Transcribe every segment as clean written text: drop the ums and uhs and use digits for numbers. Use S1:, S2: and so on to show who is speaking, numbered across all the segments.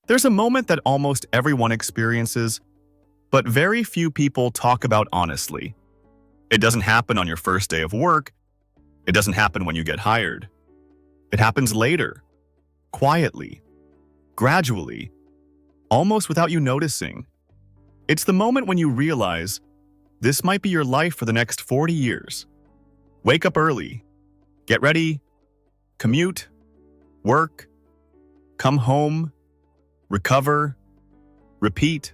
S1: There's a moment that almost everyone experiences, but very few people talk about honestly. It doesn't happen on your first day of work. It doesn't happen when you get hired. It happens later, quietly, gradually, almost without you noticing. It's the moment when you realize this might be your life for the next 40 years. Wake up early, get ready, commute, work, come home, recover, repeat.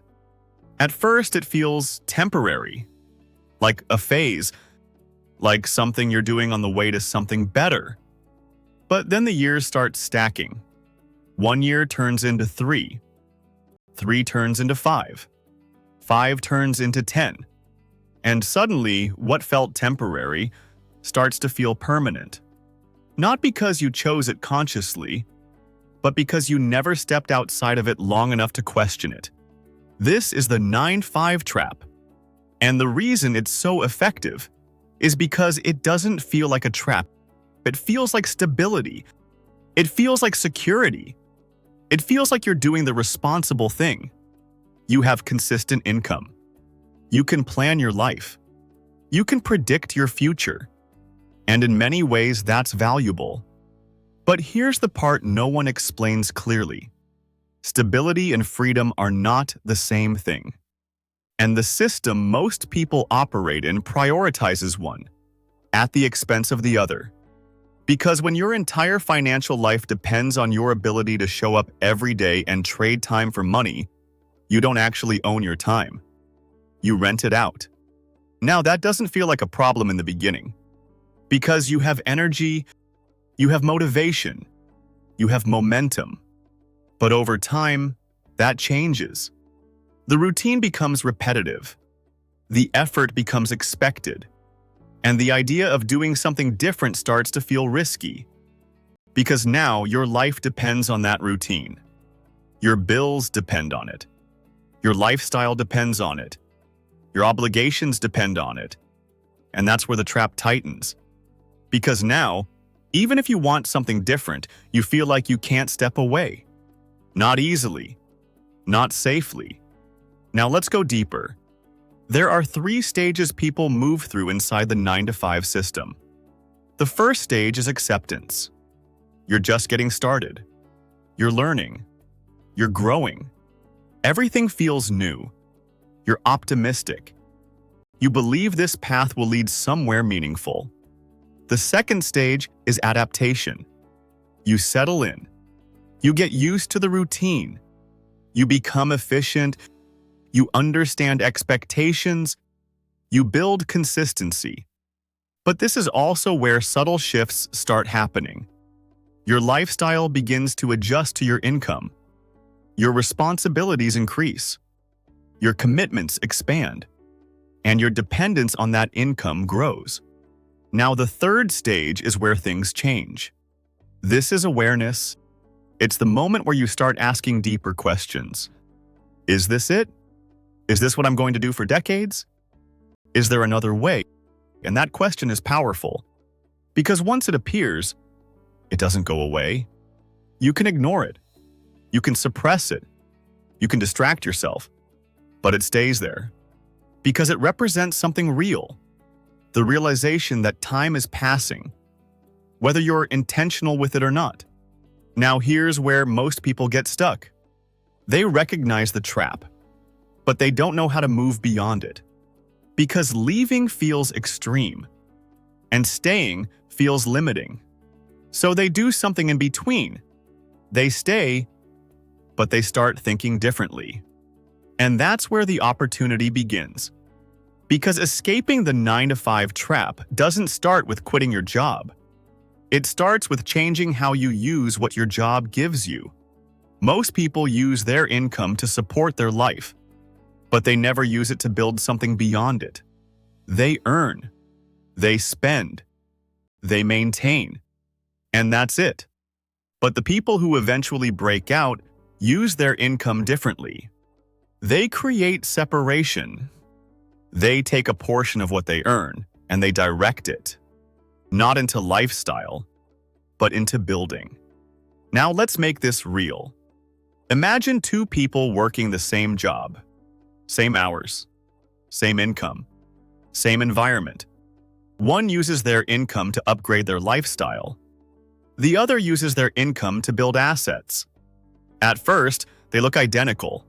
S1: At first, it feels temporary, like a phase, like something you're doing on the way to something better. But then the years start stacking. 1 year turns into 3. 3 turns into 5. 5 turns into 10. And suddenly, what felt temporary starts to feel permanent. Not because you chose it consciously, but because you never stepped outside of it long enough to question it. This is the 9-5 trap. And the reason it's so effective is because it doesn't feel like a trap. It feels like stability. It feels like security. It feels like you're doing the responsible thing. You have consistent income. You can plan your life. You can predict your future. And in many ways, that's valuable. But here's the part no one explains clearly. Stability and freedom are not the same thing. And the system most people operate in prioritizes one at the expense of the other. Because when your entire financial life depends on your ability to show up every day and trade time for money, you don't actually own your time. You rent it out. Now, that doesn't feel like a problem in the beginning. Because you have energy, you have motivation, you have momentum. But over time, that changes. The routine becomes repetitive. The effort becomes expected. And the idea of doing something different starts to feel risky. Because now your life depends on that routine. Your bills depend on it. Your lifestyle depends on it. Your obligations depend on it. And that's where the trap tightens. Because now, even if you want something different, you feel like you can't step away. Not easily. Not safely. Now let's go deeper. There are 3 stages people move through inside the 9-to-5 system. The first stage is acceptance. You're just getting started. You're learning. You're growing. Everything feels new. You're optimistic. You believe this path will lead somewhere meaningful. The second stage is adaptation. You settle in. You get used to the routine. You become efficient. You understand expectations. You build consistency. But this is also where subtle shifts start happening. Your lifestyle begins to adjust to your income. Your responsibilities increase. Your commitments expand. And your dependence on that income grows. Now, the third stage is where things change. This is awareness. It's the moment where you start asking deeper questions. Is this it? Is this what I'm going to do for decades? Is there another way? And that question is powerful. Because once it appears, it doesn't go away. You can ignore it. You can suppress it. You can distract yourself. But it stays there. Because it represents something real. The realization that time is passing, whether you're intentional with it or not. Now here's where most people get stuck. They recognize the trap, but they don't know how to move beyond it. Because leaving feels extreme, and staying feels limiting. So they do something in between. They stay, but they start thinking differently. And that's where the opportunity begins. Because escaping the 9-to-5 trap doesn't start with quitting your job. It starts with changing how you use what your job gives you. Most people use their income to support their life, but they never use it to build something beyond it. They earn, they spend, they maintain, and that's it. But the people who eventually break out use their income differently. They create separation. They take a portion of what they earn and they direct it, not into lifestyle, but into building. Now let's make this real. Imagine two people working the same job, same hours, same income, same environment. One uses their income to upgrade their lifestyle. The other uses their income to build assets. At first, they look identical.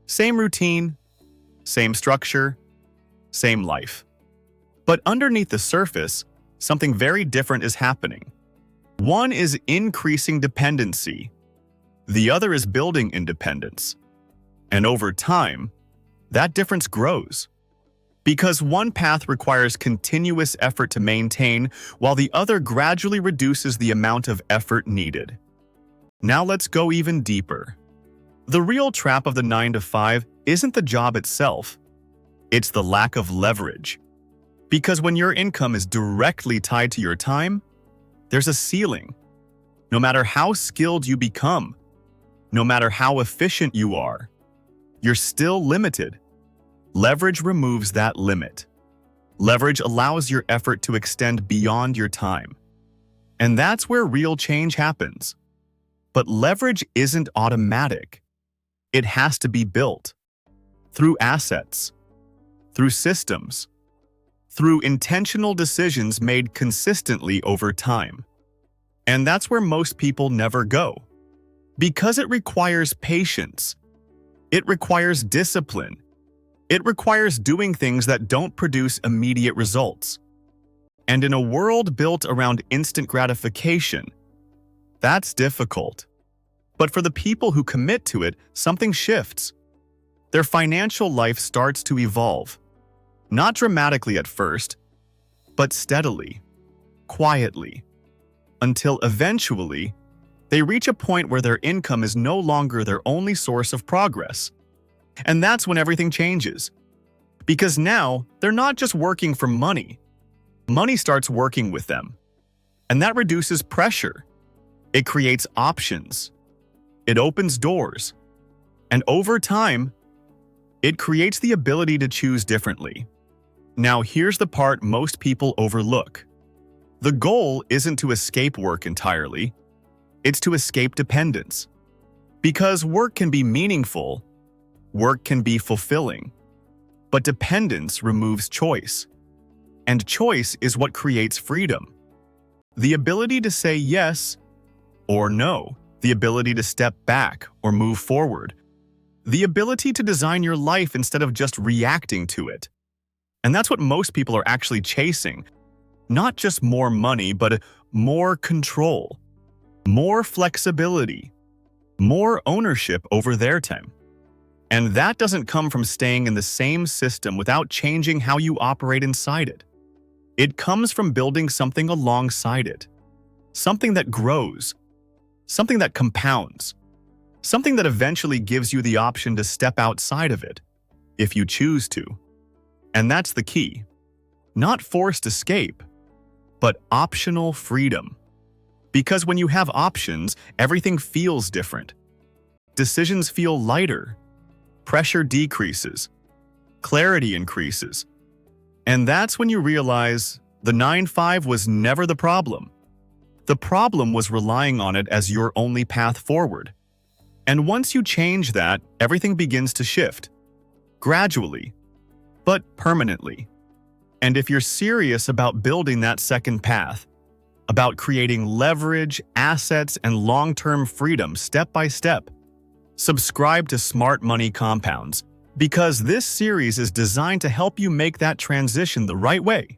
S1: Same routine, same structure, same life. But underneath the surface, something very different is happening. One is increasing dependency. The other is building independence. And over time, that difference grows. Because one path requires continuous effort to maintain, while the other gradually reduces the amount of effort needed. Now let's go even deeper. The real trap of the 9-to-5 isn't the job itself. It's the lack of leverage. Because when your income is directly tied to your time, there's a ceiling. No matter how skilled you become, no matter how efficient you are, you're still limited. Leverage removes that limit. Leverage allows your effort to extend beyond your time. And that's where real change happens. But leverage isn't automatic. It has to be built. Through assets, through systems, through intentional decisions made consistently over time. And that's where most people never go. Because it requires patience. It requires discipline. It requires doing things that don't produce immediate results. And in a world built around instant gratification, that's difficult. But for the people who commit to it, something shifts. Their financial life starts to evolve. Not dramatically at first, but steadily, quietly, until eventually, they reach a point where their income is no longer their only source of progress. And that's when everything changes. Because now, they're not just working for money. Money starts working with them. And that reduces pressure. It creates options. It opens doors. And over time, it creates the ability to choose differently. Now here's the part most people overlook. The goal isn't to escape work entirely. It's to escape dependence. Because work can be meaningful, work can be fulfilling. But dependence removes choice. And choice is what creates freedom. The ability to say yes or no. The ability to step back or move forward. The ability to design your life instead of just reacting to it. And that's what most people are actually chasing. Not just more money, but more control, more flexibility, more ownership over their time. And that doesn't come from staying in the same system without changing how you operate inside it. It comes from building something alongside it. Something that grows. Something that compounds. Something that eventually gives you the option to step outside of it, if you choose to. And that's the key. Not forced escape, but optional freedom. Because when you have options, everything feels different. Decisions feel lighter. Pressure decreases. Clarity increases. And that's when you realize the 9-5 was never the problem. The problem was relying on it as your only path forward. And once you change that, everything begins to shift. Gradually, but permanently. And if you're serious about building that second path, about creating leverage, assets, and long-term freedom step by step, subscribe to Smart Money Compounds, because this series is designed to help you make that transition the right way.